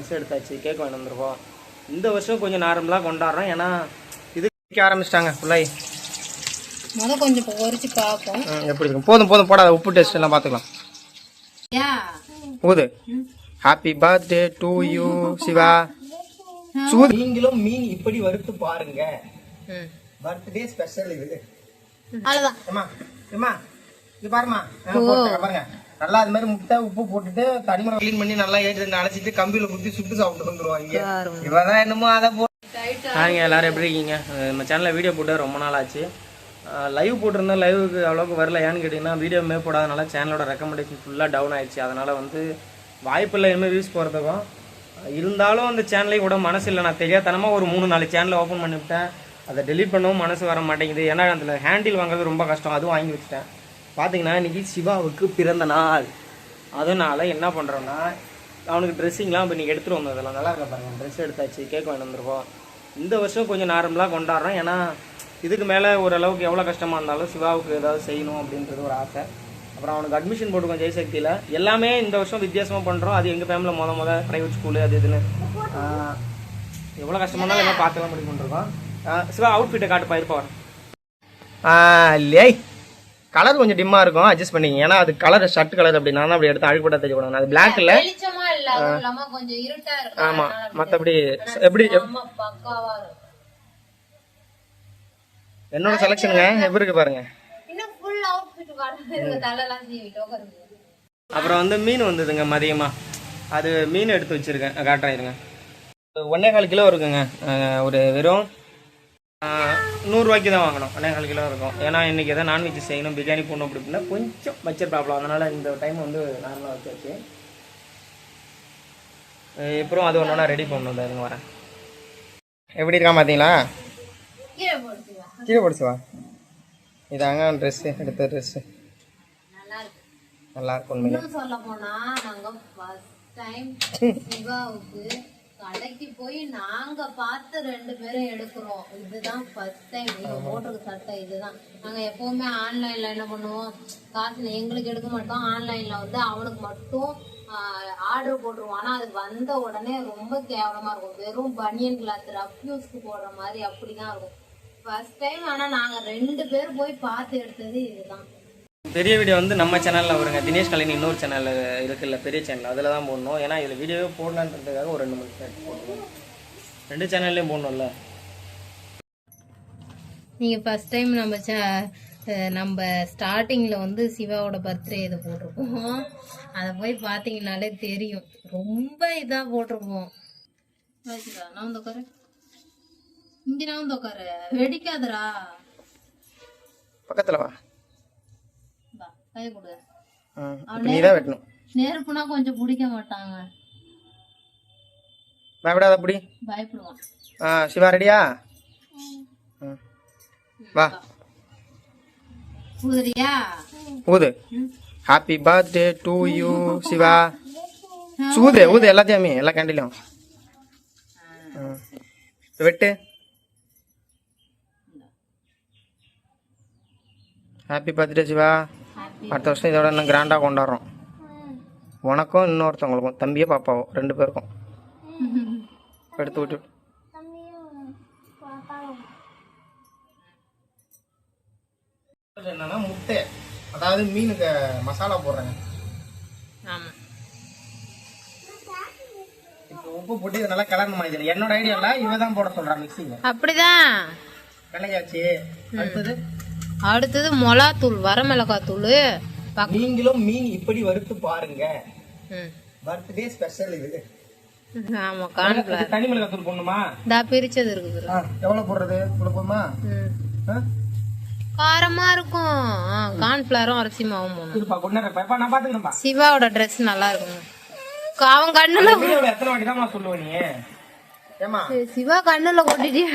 Dress எடுத்தாச்சு, cake வாங்கி வந்துருக்கோம். இந்த வருஷம் கொஞ்சம் நார்மலாக கொண்டாடுறோம். ஏன்னா இது வைக்க ஆரம்பிச்சிட்டாங்க ஃபுல்லாகி. கொஞ்சம் பொரிச்சு பார்ப்போம் எப்படி இருக்கும். போதும் போதும் போடாத, உப்பு டேஸ்ட் எல்லாம் பார்த்துக்கலாம். போது happy birthday to you Shiva. நீங்களும் மீன் இப்படி வறுத்து பாருங்க. பர்த்டே ஸ்பெஷல் இது. இது பாருமா, பாருங்க நல்லா அது மாதிரி முட்டை உப்பு போட்டுட்டு தனிமரம் கிளீன் பண்ணி நல்லா ஏற்றி அழைச்சிட்டு கம்பியில குத்தி சுட்டு சாப்பிட்டு வந்துருவாங்க. இவதான் என்னமோ அதை போங்க. எல்லாரும் எப்படி இருக்கீங்க? நம்ம சேனல்ல வீடியோ போட்டு ரொம்ப நாள் ஆச்சு. லைவ் போட்டிருந்தேன், லைவுக்கு அவ்வளோக்கு வரல. ஏன்னு கேட்டிங்கன்னா வீடியோமே போடாதனால சேனலோட ரெக்கமெண்டேஷன் ஃபுல்லாக டவுன் ஆயிடுச்சு. அதனால் வந்து வாய்ப்பில்லை இனிமேல் வியூஸ் போகிறதுக்கும். இருந்தாலும் அந்த சேனலையும் கூட மனசு இல்லை. நான் தெரியாதனமாக ஒரு 3-4 சேனலை ஓப்பன் பண்ணிவிட்டேன். அதை டெலிட் பண்ணவும் மனசு வர மாட்டேங்குது. ஏன்னா அதில் ஹேண்டில் வாங்குறது ரொம்ப கஷ்டம். அதுவும் வாங்கி வச்சுட்டேன். பார்த்தீங்கன்னா இன்றைக்கி சிவாவுக்கு பிறந்த நாள். அதனால் என்ன பண்ணுறோன்னா அவனுக்கு ட்ரெஸ்ஸிங்லாம் இப்போ நீங்கள் எடுத்துகிட்டு வந்ததெல்லாம் நல்லா இருக்க பாருங்கள். ட்ரெஸ் எடுத்தாச்சு, கேக் வாங்கி வந்துருக்கோம். இந்த வருஷம் கொஞ்சம் நார்மலாக கொண்டாடுறோம். ஏன்னா இதுக்கு மேலே ஓரளவுக்கு எவ்வளோ கஷ்டமாக இருந்தாலும் சிவாவுக்கு ஏதாவது செய்யணும் அப்படின்றது ஒரு ஆசை. அப்புறம் அவனுக்கு அட்மிஷன் போட்டுருக்கோம் ஜெயசக்தியில். எல்லாமே இந்த வருஷம் வித்தியாசமாக பண்ணுறோம். அது எங்கள் ஃபேமிலியில் முத ப்ரைவேட் ஸ்கூலு அது இதுன்னு எவ்வளோ கஷ்டமாக இருந்தாலும் எல்லாம் பார்த்துலாம் முடிவு பண்ணிருக்கோம். சிவா அவுட்ஃபிட்டை காட்டு பயிருப்பா இல்லையே. கலர் கொஞ்சம் டிம்மாக இருக்கும், அட்ஜஸ்ட் பண்ணிங்க. ஏன்னா அது கலர் ஷர்ட் கலர் அப்படி நான் அப்படி எடுத்து அழுப்பட்டா தெரியக்கூடாது. அது பிளாக் இல்லை. ஆமாம், மற்றபடி எப்படி என்னோட செலக்ஷனுங்க எப்படி இருக்கு பாருங்க. அப்புறம் வந்து மீன் வந்ததுங்க மதியமா. அது மீன் எடுத்து வச்சிருக்கேன், காட்டுறேன். 1.25 கிலோ இருக்குங்க. ஒரு வெறும் 100 ரூபாய்க்கு தான் வாங்கணும். 1.25 கிலோ இருக்கும். ஏன்னா இன்னைக்கு எதாவது நான்வெஜ் செய்யணும், பிரியாணி போடணும் அப்படி அப்படின்னா கொஞ்சம் பட்ஜெட் ப்ராப்ளம். அதனால இந்த டைம் வந்து நார்மலாக வச்சாச்சு. அப்புறம் அது ஒன்றா ரெடி பண்ணணும். இருங்க வரேன். எப்படி இருக்கா பார்த்தீங்களா? கீழே போடுச்சுவா. இதாங்க ட்ரெஸ்ஸு, எடுத்த ட்ரெஸ்ஸு நல்லா இருக்கும். உண்மையில சொல்ல போனா நாங்க ஃபர்ஸ்ட் டைம் சிவாவுக்கு கடைக்கு போய் நாங்க பார்த்து 2 பேரும் எடுக்கிறோம். இதுதான் ஃபர்ஸ்ட் டைம். நீங்க போட்டிருக்க சட்டை இதுதான். நாங்க எப்பவுமே ஆன்லைன்ல என்ன பண்ணுவோம், காசுல எங்களுக்கு எடுக்க மாட்டோம். ஆன்லைன்ல வந்து அவனுக்கு மட்டும் ஆர்டர் போட்டுருவோம். ஆனா அது வந்த உடனே ரொம்ப கேவலமா இருக்கும். வெறும் பனியன் கிளாத் ரஃப் யூஸ்க்கு போடுற மாதிரி அப்படிதான் இருக்கும் ஃபர்ஸ்ட் டைம். ஆனா நாங்க 2 பேர் போய் பார்த்து எடுத்தது இதுதான். பெரிய வீடியோ வந்து நம்ம சேனலில் வருங்க. தினேஷ் கலைஞர் இன்னொரு சேனல் இருக்குல்ல, பெரிய சேனல், அதில் தான் போடணும். ஏன்னா இதில் வீடியோவே போடலான்றதுக்காக ஒரு 2-3 சேனல் போடணும். 2 சேனல்லையும் போடணும்ல. நீங்கள் ஃபர்ஸ்ட் டைம் நம்ம ஸ்டார்டிங்கில் வந்து சிவாவோட பர்த்டே இதை போட்டிருப்போம். அதை போய் பார்த்தீங்கன்னாலே தெரியும். ரொம்ப இதாக போட்டிருப்போம். நான் வந்து உட்காரு, இங்கே நான் வந்து உட்காரு, வெடிக்காதரா. பக்கத்தில் வா, கையை கொடு. நீதான் வெட்டணும். நெருப்புனா கொஞ்சம் பிடிக்க மாட்டாங்க, பயப்படாத. அப்படி பயப்படுவான். சிவா ரெடியா? வா ஊதுறியா? ஊது. Happy birthday to you Shiva. ஊது ஊது எல்லாத்தையுமே, எல்லா கேண்டிலும் வெட்டு. Happy birthday Shiva. அடுத்த வருஷம் இதோட இன்னும் கிராண்டாக கொண்டாடுறோம். உனக்கும் இன்னொருத்தவங்களுக்கும், தம்பியோ பாப்பாவோ 2 பேருக்கும் எடுத்து விட்டு. என்னன்னா முட்டை, அதாவது மீனுக்கு மசாலா போடுறேங்க. இப்போ உப்பு போட்டு இதை நல்லா கலரணும். இது என்னோட ஐடியா இல்லை, இவதான் போட சொல்றான் மிக்சிங்க. அப்படிதான் கலையாச்சு. அடுத்தது மிளகாத்தூள், வரமிளகாய் தூள். நீங்களும் மீன் இப்படி வறுத்து பாருங்க. பர்த்டே ஸ்பெஷல் இது. ஆமா, கார்ன்ஃப்ளவர். தனி மிளகாய் தூள் போடணுமா? டா பிரிச்சது இருக்குது. எவ்வளவு போடுறது? போடுமா? காரமா இருக்கும். கார்ன்ஃப்ளவரும் அரிசி மாவும் போடணும். இருப்பா கொன்னறப்பா, நான் பாத்துக்கறேன்பா. சிவாவோட Dress நல்லா இருக்கும். அவன் கண்ணுல எத்தனை வாட்டி தான் சொல்லுவ நீ? ஏமா சிவா கண்ணுல கொட்டிட்டியா?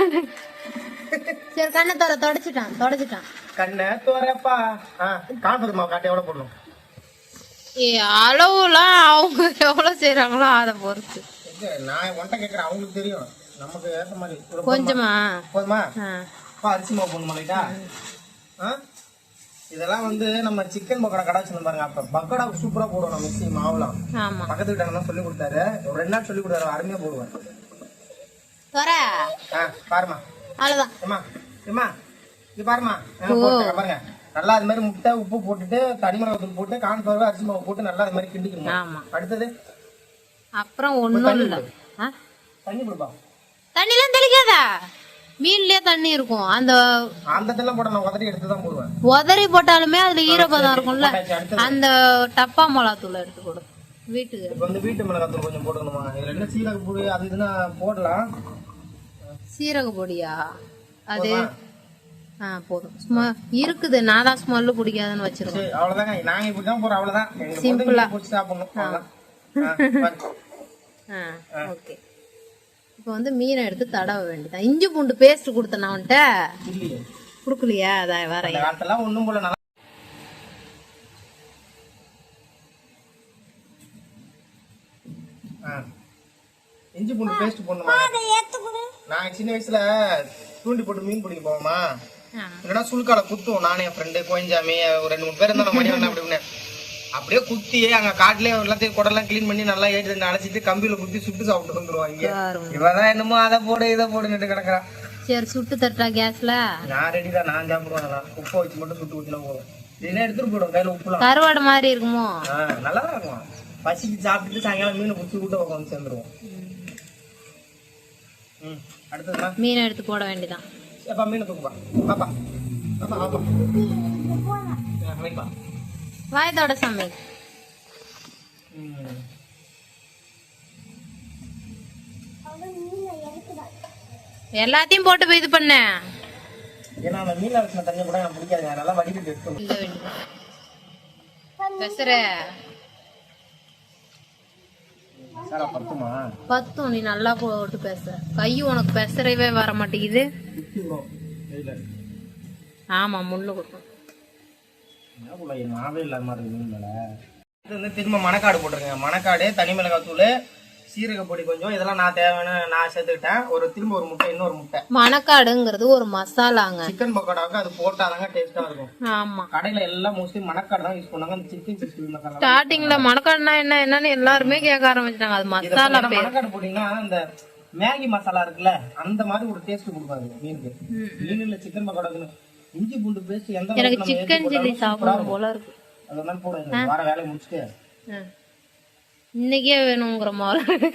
சரி, கண்ணை தொடச்சிட்டான். கண்ணை தோறப்பா. கான்ஃபிளவர் மாவு காட்டி எவ்வளவு போடணும்? அளவுலாம் அவங்க எவ்வளவு செய்யறாங்களோ அதை பொறுத்து. நான் ஒன்றை கேட்கறேன், அவங்களுக்கு தெரியும். நமக்கு ஏற்ற மாதிரி கொஞ்சமா போதுமா? அரிசி மாவு போடணுமா? லைட்டா இதெல்லாம் வந்து நம்ம சிக்கன் பக்கோடா கடை வச்சிருந்தோம் பாருங்க. அப்ப பக்கோடா சூப்பரா போடுவோம் நம்ம மிக்ஸி மாவுலாம். ஆமா பக்கத்து வீட்டாங்க தான் சொல்லி கொடுத்தாரு. ஒரு 2 நாள் சொல்லி கொடுத்தாரு, அருமையா போடுவேன். பாருமா அவ்வளவுதான். ஏமா ஏமா இது பாருமா பாருங்க. நல்லா அது மாதிரி முட்டை உப்பு போட்டுட்டு தனி மிளகாய் போட்டு கான்ஃபிளவர் அரிசி மாவு போட்டு நல்லா அது மாதிரி கிண்டிக்கணும். அடுத்தது அப்புறம் ஒண்ணும் இல்ல, தண்ணி கொடுப்பா. தண்ணிலாம் தெளிக்காதா, மீன்லயே தண்ணி இருக்கும். அந்த தண்ணி போட நான் உதறி எடுத்து தான் போடுவேன். உதறி போட்டாலுமே அதுல ஈரப்பதம் இருக்கும்ல. அந்த டப்பா மிளகாத்தூள் எடுத்து போடு வீட்டுக்கு. இப்ப வந்து வீட்டு மிளகாத்தூள் கொஞ்சம் போடணுமா? இதுல என்ன சீரக பொடி அது இதுனா போடலாம். சீரக பொடியா? அது போதும். இருக்குது, நான் தான் ஸ்மெல்லு பிடிக்காதுன்னு வச்சிருக்கேன். அவ்வளவுதாங்க, நாங்க இப்படிதான் போறோம். அவ்வளவுதான், சிம்பிளா சாப்பிடணும். ஓகே. இப்போ வந்து மீனை எடுத்து தடவ வேண்டியதான். இஞ்சி பூண்டு பேஸ்ட் கொடுத்தேன் அவன்கிட்ட, குடுக்கலையா? அதான் வர ஒண்ணும் போல நல்லா இஞ்சி பூண்டு பேஸ்ட் போடணுமா? நாங்க சின்ன வயசுல தூண்டி போட்டு மீன் பிடிக்க போவோமா, இல்லைன்னா சுல்கால குத்துவோம். நானே என் ஃப்ரெண்டு கோயஞ்சாமி ஒரு 2-3 பேர் இருந்தா மணி வந்தேன். அப்படி அப்படியே குத்தியே அங்க காட்டுலயே எல்லாத்தையும் குடலாம் கிளீன் பண்ணி நல்லா ஏற்றி அழைச்சிட்டு கம்பியில குத்தி சுட்டு சாப்பிட்டு வந்துருவோம். இங்க இவதான் என்னமோ அதை போடு இதை போடுன்னு கிடக்குறான். சரி, சுட்டு தட்டா கேஸ்ல? நான் ரெடி தான், நான் சாப்பிடுவேன். உப்பை வச்சு மட்டும் சுட்டு ஊத்தினா போதும். இதெல்லாம் எடுத்துட்டு போயிடும் கையில உப்புலாம். கருவாடு மாதிரி இருக்குமோ? நல்லாதான் இருக்கும். பசிக்கு சாப்பிட்டுட்டு சாயங்காலம் மீனை பிடிச்சி விட்டு உட்காந்து சேர்ந்துருவோம். அடுத்ததுமா மீனை எடுத்து போட வேண்டியதான். ஏப்பா மீனை தூக்குப்பா. பாப்பா பாப்பா பாப்பா வைப்பா. வாயத்தோட சமை. எல்லாத்தையும் போட்டு போய் இது பண்ண. ஏன்னா அந்த மீன்ல இருக்கிற தண்ணி கூட எனக்கு பிடிக்காது. நல்லா வடிகட்டி எடுக்கணும். பெசற பத்தும், நீ நல்லா போட்டு பேச. கையும் உனக்கு பெசறவே வர மாட்டேங்குது. ஆமா, முள்ளு கொடுக்கும். திரும்ப மணக்காடு போட்டிருக்கேன். மணக்காடு, தனி மிளகாய் தூள், சீரக பொடி கொஞ்சம், இதெல்லாம் நான் தேவையான நான் சேர்த்துக்கிட்டேன். திரும்ப ஒரு முட்டை, இன்னொரு முட்டை. மணக்காடுங்கிறது ஒரு மசாலாங்க. சிக்கன் பக்கோடாவுக்கு அது போட்டாதாங்க டேஸ்டா இருக்கும். ஆமா, கடையில எல்லாம் மோஸ்ட்லி மணக்காடு தான் யூஸ் பண்ணாங்க. அந்த சிக்கன் 60 மசாலா ஸ்டார்டிங்ல மணக்காடுனா என்னன்னு எல்லாருமே கேட்க ஆரம்பிச்சிட்டாங்க. அது மசாலா பேர். மணக்காடு போட்டீங்கன்னா அந்த மேகி மசாலா இருக்குல்ல, அந்த மாதிரி ஒரு டேஸ்ட் கொடுப்பாங்க மீனுக்கு. மீன்ல சிக்கன் பக்கோடாக்கு இஞ்சி பூண்டு பேஸ்ட் எந்த எனக்கு சிக்கன் சில்லி சாப்பிடணும் போல இருக்கு. அதெல்லாம் போடுங்க. வார வேலையை முடிச்சுட்டு இன்னைக்கே வேணுங்கிற மாதிரி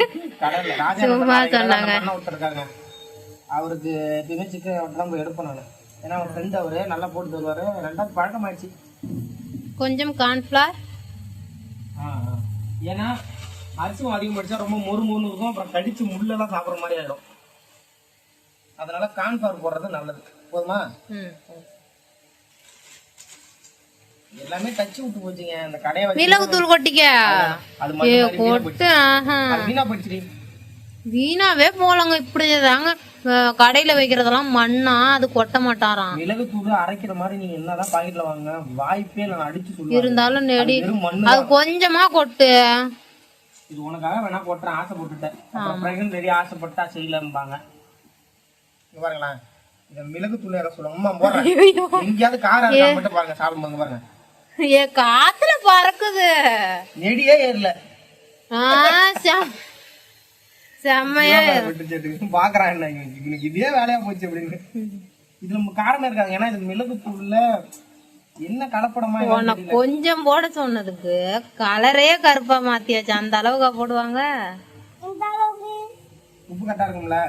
சும்மா சொன்னாங்க. அவருக்கு எப்பயுமே சிக்கன் தான் போய் எடுப்பேன் நான். ஏன்னா அவன் ஃப்ரெண்ட் அவரு நல்லா போட்டு தருவாரு. 2வது பழக்கம் ஆயிடுச்சு. கொஞ்சம் கார்ன்ஃபிளவர். ஏன்னா அரிசி அதிகம் படிச்சா ரொம்ப மொறு மொறுன்னு இருக்கும். அப்புறம் கடிச்சு முள்ளெல்லாம் சாப்பிட்ற மாதிரி ஆயிடும். அதனால கார்ன்ஃபிளவர் போடுறது நல்லது. போதுமா? எல்லாமே தச்சு விட்டு போச்சுங்க. அந்த கடையை மிளகுத்தூள் கொட்டிக்க. அது கொட்டு. வீணா போயிடுச்சு. வீணாவே போலங்க. இப்படிதாங்க கடையில வைக்கிறதெல்லாம் மண்ணா, அது கொட்ட மாட்டாராம். மிளகுத்தூள் அரைக்கிற மாதிரி நீங்க என்னதான் பாக்கெட்ல வாங்க, வாய்ப்பே நான் அடிச்சு சொல்லுவேன். இருந்தாலும் நெடி அது கொஞ்சமா கொட்டு. இது உனக்காக வேணா போட்டுறேன், ஆசைப்பட்டுட்டேன். ரெடி ஆசைப்பட்டா செய்யலம்பாங்க. பாருங்களா, இந்த மிளகுத்தூள் யார சொல்லுவாங்க. எங்கேயாவது காரம் மட்டும் பாருங்க, சாப்பிடுவாங்க பாருங்க. காத்துல பறக்குது, நெடியே ஏறல. செம்மையா பாக்குறான் என்ன இன்னைக்கு இதே வேலையா போச்சு அப்படின்னு. இதுல காரணம் இருக்காது. ஏன்னா இது மிளகுத்தூள்ல என்ன கலப்படமா கொஞ்சம் போட சொன்னதுக்கு கலரே கருப்பா மாத்தியாச்சு. அந்த அளவுக்கா போடுவாங்க? உப்பு கரெக்டா இருக்கும்ல?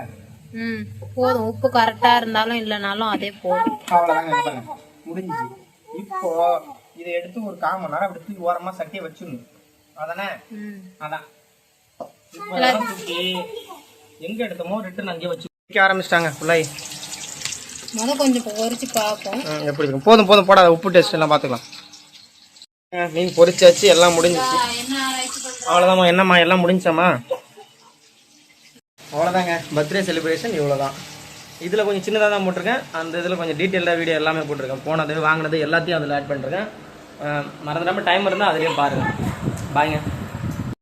போதும். உப்பு கரெக்டா இருந்தாலும் இல்லனாலும் அதே போதும். அவ்வளவுதாங்க, முடிஞ்சிச்சு. இப்போ இதை எடுத்து ஒரு 1/4 மணி நேரம் அப்படி தூக்கி ஓரமா சட்டியை வச்சிடணும். அதானே? அதான். தூக்கி எங்க எடுத்தோமோ ரிட்டர்ன் அங்கேயே வச்சு வைக்க ஆரம்பிச்சிட்டாங்க. ஃபுல்லாய் கொஞ்சம் பொரிச்சு பார்ப்போம் எப்படி இருக்கும். போதும் போதும், போடாத. உப்பு டேஸ்ட் எல்லாம் பாத்துக்கலாம். மீன் பொரிச்சாச்சு, எல்லாம் முடிஞ்சிச்சு. அவ்வளவுதாம்மா. என்னம்மா எல்லாம் முடிஞ்சாமா? அவ்வளோதாங்க. பர்த்டே செலிப்ரேஷன் இவ்வளோதான். இதில் கொஞ்சம் சின்னதாக தான் போட்டிருக்கேன். அந்த இதில் கொஞ்சம் டீட்டெயிலாக வீடியோ எல்லாமே போட்டிருக்கேன். போனது வாங்கினது எல்லாத்தையும் அதில் ஆட் பண்ணிருக்கேன். மறந்துடாமல் டைம் இருந்தால் அதுலேயும் பாருங்கள். பாய்ங்க.